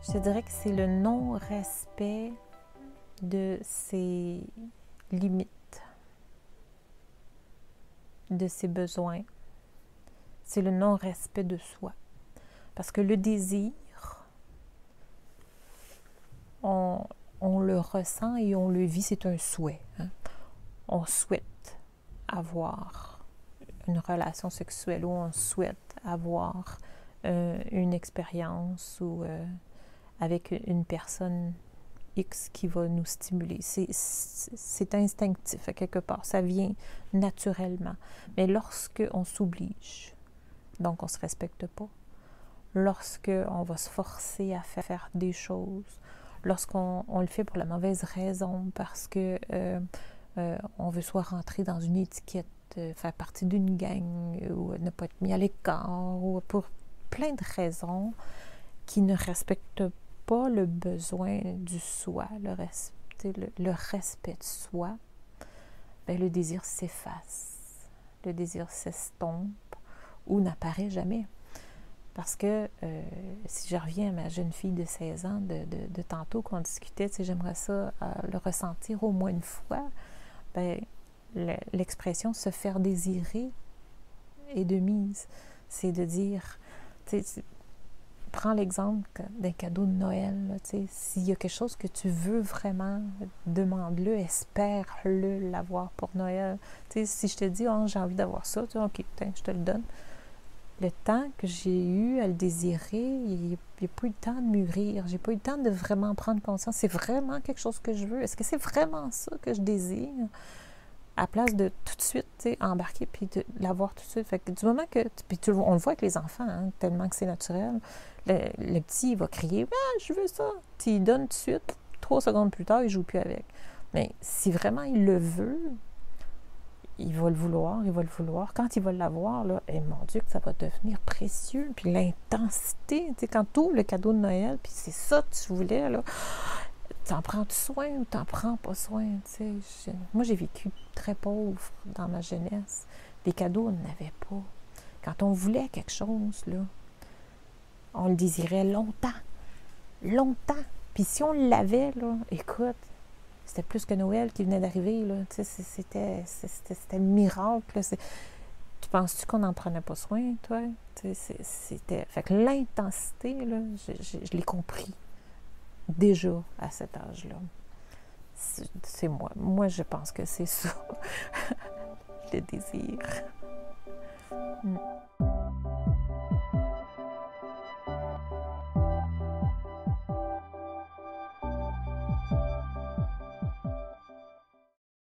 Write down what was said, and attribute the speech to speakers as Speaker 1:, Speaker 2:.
Speaker 1: Je te dirais que c'est le non-respect de ses limites, de ses besoins. C'est le non-respect de soi. Parce que le désir, on le ressent et on le vit, c'est un souhait. Hein? On souhaite avoir une relation sexuelle ou on souhaite avoir une expérience ou avec une personne X qui va nous stimuler. C'est instinctif à quelque part, ça vient naturellement. Mais lorsque on s'oblige, donc on ne se respecte pas, lorsque on va se forcer à faire des choses, lorsqu'on le fait pour la mauvaise raison, parce que on veut soit rentrer dans une étiquette, faire partie d'une gang, ou ne pas être mis à l'écart, ou pour plein de raisons qui ne respectent pas le besoin du soi, le respect de soi, bien, le désir s'efface, le désir s'estompe ou n'apparaît jamais. Parce que si je reviens à ma jeune fille de 16 ans de tantôt qu'on discutait, tu sais, j'aimerais ça le ressentir au moins une fois, bien, l'expression se faire désirer est de mise. C'est de dire, tu sais, prends l'exemple d'un cadeau de Noël. S'il y a quelque chose que tu veux vraiment, demande-le, espère-le l'avoir pour Noël. T'sais, si je te dis, oh, j'ai envie d'avoir ça, ok, je te le donne. Le temps que j'ai eu à le désirer, il n'y a pas eu le temps de mûrir, j'ai pas eu le temps de vraiment prendre conscience. C'est vraiment quelque chose que je veux? Est-ce que c'est vraiment ça que je désire? À place de tout de suite embarquer puis de l'avoir tout de suite. Fait que du moment que. Puis on le voit avec les enfants, hein, tellement que c'est naturel. Le petit, il va crier ah, je veux ça. Tu lui donnes tout de suite, 3 secondes plus tard, il ne joue plus avec. Mais si vraiment il le veut, il va le vouloir, il va le vouloir. Quand il va l'avoir, là, et mon Dieu, que ça va devenir précieux. Puis l'intensité, quand tu ouvres le cadeau de Noël, puis c'est ça que tu voulais, là. T'en prends-tu soin ou t'en prends pas soin? Moi, j'ai vécu très pauvre dans ma jeunesse. Les cadeaux, on n'avait pas. Quand on voulait quelque chose, là, on le désirait longtemps. Longtemps. Puis si on l'avait, là, écoute, c'était plus que Noël qui venait d'arriver. Là. C'était le miracle. Là. Tu penses-tu qu'on n'en prenait pas soin, toi? Fait que l'intensité, là, je l'ai compris. Déjà à cet âge-là. C'est moi. Moi, je pense que c'est ça, le désir.